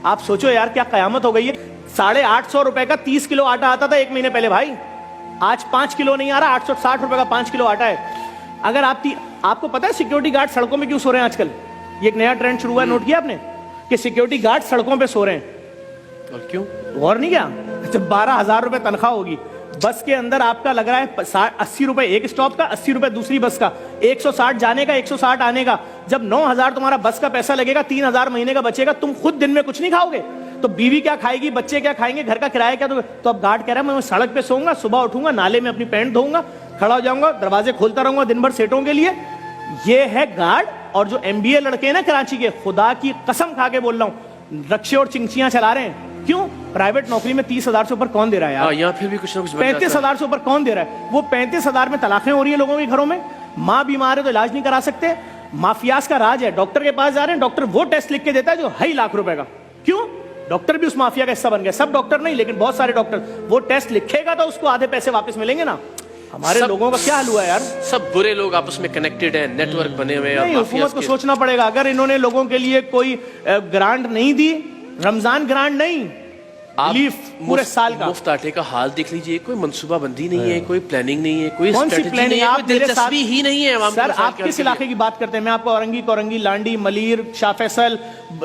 आप सोचो यार क्या कयामत हो गई है। 850 रुपए का 30 किलो आटा आता था 1 महीने पहले भाई, आज 5 किलो नहीं आ रहा, 860 रुपए का 5 किलो आटा है। अगर आपको पता है सिक्योरिटी गार्ड सड़कों में क्यों सो रहे हैं आजकल? ये एक नया ट्रेंड शुरू हुआ है, नोट किया आपने कि सिक्योरिटी गार्ड सड़कों पे सो रहे हैं? और क्यों? और नहीं क्या? जब 12,000 रुपए तनख्वाह होगी, बस के अंदर आपका लग रहा है 80 रुपए एक स्टॉप का, 80 रुपए दूसरी बस का, 160 जाने का 160 आने का। जब 9,000 तुम्हारा बस का पैसा लगेगा, 3,000 महीने का बचेगा, तुम खुद दिन में कुछ नहीं खाओगे तो बीवी क्या खाएगी, बच्चे क्या खाएंगे, घर का किराया क्या? तो अब गार्ड कह रहा है मैं सड़क पे सोऊंगा, सुबह उठूंगा, नाले में अपनी पैंट धोऊंगा, खड़ा हो जाऊंगा, दरवाजे खोलता रहूंगा दिन भर सेटों के लिए। ये है गार्ड। और जो MBA लड़के हैं ना कराची के, खुदा की कसम खा के बोल रहा हूं, रक्शे और चिंचियां चला रहे हैं। क्यों? प्राइवेट नौकरी में 30,000 से ऊपर कौन दे रहा है यार? यहाँ फिर भी कुछ ना कुछ 35,000 से ऊपर कौन दे रहा है? वो 35,000 में तलाकें हो रही है लोगों के घरों में, माँ बीमार है तो इलाज नहीं करा सकते, माफियाज का राज है, डॉक्टर के पास जा रहे हैं, डॉक्टर वो टेस्ट लिख के देता है जो 2.5 लाख रुपए का। क्यों? डॉक्टर भी उस माफिया का हिस्सा बन गया। सब डॉक्टर नहीं, लेकिन बहुत सारे डॉक्टर, वो टेस्ट लिखेगा तो उसको आधे पैसे वापस मिलेंगे ना। हमारे लोगों का क्या हाल हुआ है यार? सब बुरे लोग आपस में कनेक्टेड हैं, नेटवर्क बने हुए हैं। हुकूमत को सोचना पड़ेगा। अगर इन्होंने लोगों के लिए कोई ग्रांट नहीं दी, रमजान ग्रांट नहीं, रिलीफ पूरे साल का, मुफ्त आटे का हाल देख लीजिए, कोई मंसूबा बंदी नहीं है, कोई प्लानिंग नहीं है, कोई स्ट्रेटजी नहीं है, कोई दिलचस्पी ही नहीं है। सर आप किस इलाके की बात करते हैं? मैं आपको औरंगी, कोरंगी, लांडी, मलीर, शाह फैसल,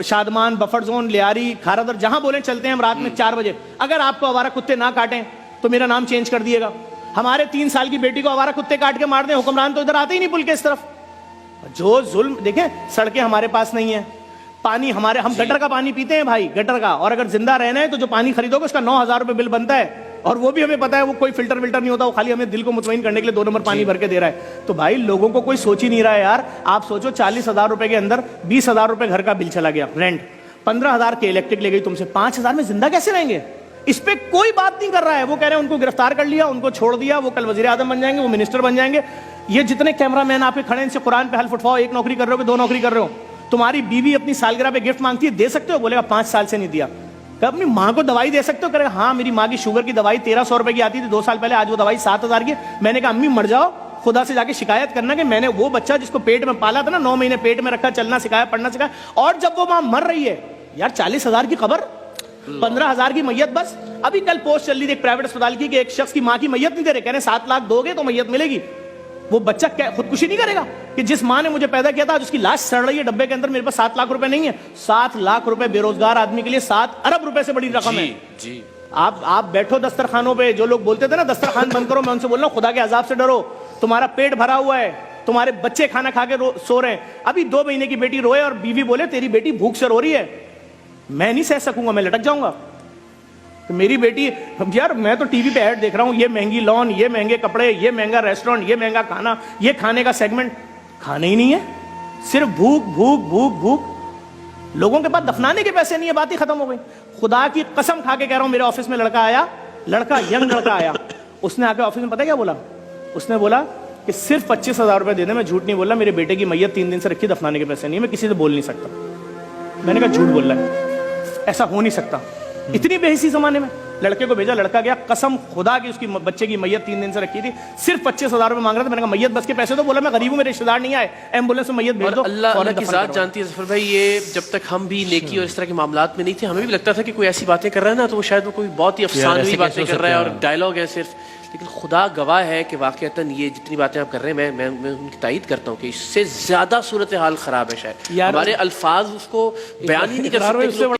शादमान, बफर जोन, लियारी, खारादर, जहां बोले चलते हैं हम रात में 4 बजे। अगर आपको आवारा कुत्ते ना काटें तो मेरा नाम चेंज कर दिएगा। हमारे 3 साल की बेटी को आवारा कुत्ते काट के मार दें, हुक्मरान तो इधर आते ही नहीं पुल के इस तरफ। जो जुल्म देखें, सड़कें हमारे पास नहीं है, पानी हमारे, हम गटर का पानी पीते हैं भाई, गटर का। और अगर जिंदा रहना है तो जो पानी खरीदोगे उसका 9,000 रुपए बिल बनता है, और वो भी हमें पता है वो कोई फिल्टर विल्टर नहीं होता, वो खाली हमें दिल को मुतमईन करने के लिए 2 नंबर पानी भर के दे रहा है। तो भाई लोगों को कोई सोच ही नहीं रहा है यार। आप सोचो 40,000 रुपए के अंदर 20,000 रुपए घर का बिल चला गया, रेंट, 15,000 के इलेक्ट्रिक ले गई तुमसे, 5,000 में जिंदा कैसे रहेंगे? इस पे कोई बात नहीं कर रहा है। वो कह रहे हैं उनको गिरफ्तार कर लिया, उनको छोड़ दिया, वो कल वजीर आजम बन जाएंगे, वो मिनिस्टर बन जाएंगे। ये जितने कैमरामैन आपके खड़े इनसे कुरान पे हल्फ उठवाओ, 1 नौकरी कर रहे हो कि 2 नौकरी कर रहे हो? तुम्हारी बीवी अपनी सालगिरह पे गिफ्ट मांगती है, दे सकते हो? बोलेगा 5 साल से नहीं दिया। क्या अपनी माँ को दवाई दे सकते हो? करेगा हाँ मेरी माँ की शुगर की दवाई 1,300 रुपए की आती थी 2 साल पहले, आज वो दवाई 7,000 की। मैंने कहा अम्मी मर जाओ, खुदा से जाके शिकायत करना कि मैंने वो बच्चा जिसको पेट में पाला था ना, 9 महीने पेट में रखा, चलना सिखाया, पढ़ना सिखाया, और जब वो माँ मर रही है यार, 40,000 की खबर, 15,000 की मैयत। बस अभी कल पोस्ट चल रही थी एक प्राइवेट अस्पताल की कि एक शख्स की माँ की मैयत नहीं दे रहे, कह रहे 7 लाख दोगे तो मैयत मिलेगी। वो बच्चा क्या खुदकुशी नहीं करेगा कि जिस माँ ने मुझे पैदा किया था उसकी लाश सड़ रही है डब्बे के अंदर, मेरे पास 7 लाख रुपए नहीं है? 7 लाख रुपए बेरोजगार आदमी के लिए 7 अरब रुपए से बड़ी रकम है जी। आप बैठो दस्तरखानों पे, जो लोग बोलते थे ना दस्तरखान बंद करो, मैं उनसे बोल रहा हूं खुदा के अजाब से डरो। तुम्हारा पेट भरा हुआ है, तुम्हारे बच्चे खाना खा के सो रहे हैं। अभी 2 महीने की बेटी रोए और बीवी बोले तेरी बेटी भूख से रो रही है, मैं नहीं सह सकूंगा, मैं लटक जाऊंगा। तो मेरी बेटी, यार मैं तो टीवी पे ऐड देख रहा हूं, ये महंगी लॉन, ये महंगे कपड़े, ये महंगा रेस्टोरेंट, ये महंगा खाना, ये खाने का सेगमेंट, खाने ही नहीं है, सिर्फ भूख भूख भूख भूख। लोगों के पास दफनाने के पैसे नहीं है, बात ही खत्म हो गई। खुदा की कसम खा के कह रहा हूं, मेरे ऑफिस में लड़का आया, यंग लड़का आया, उसने आके ऑफिस में पता क्या बोला? उसने बोला कि सिर्फ 25,000 रुपए दे दे, मैं झूठ नहीं बोल रहा, मेरे बेटे की मैयत 3 दिन से रखी, दफनाने के पैसे नहीं है, मैं किसी से बोल नहीं सकता। मैंने कहा झूठ बोल रहा है, ऐसा हो नहीं सकता। इतनी बेहिसी जमाने में लड़के को भेजा, लड़का गया, कसम खुदा की उसकी बच्चे की मैयत 3 दिन से रखी थी, सिर्फ 25,000 रुपए मांग रहा था। मैंने कहा मैयत बस के पैसे तो, बोला मैं गरीब हूं, मेरे रिश्तेदार नहीं आए, एम्बुलेंस में मैयत भेज दो। अल्लाह की जात जानती है जफर भाई, ये जब तक हम भी नेकी और इस तरह के मामलात में नहीं थे, हमें भी लगता था कि कोई ऐसी बातें कर रहा है ना तो वो शायद वो कोई बहुत ही अफसानवी बातें कर रहा है और डायलॉग है सिर्फ। लेकिन खुदा गवाह है कि वाकईतन ये जितनी बातें आप कर रहे हैं, मैं उनकी तायद करता हूँ कि इससे ज्यादा सूरत हाल खराब है। शायद हमारे अल्फाज उसको बयान ही नहीं कर सकते।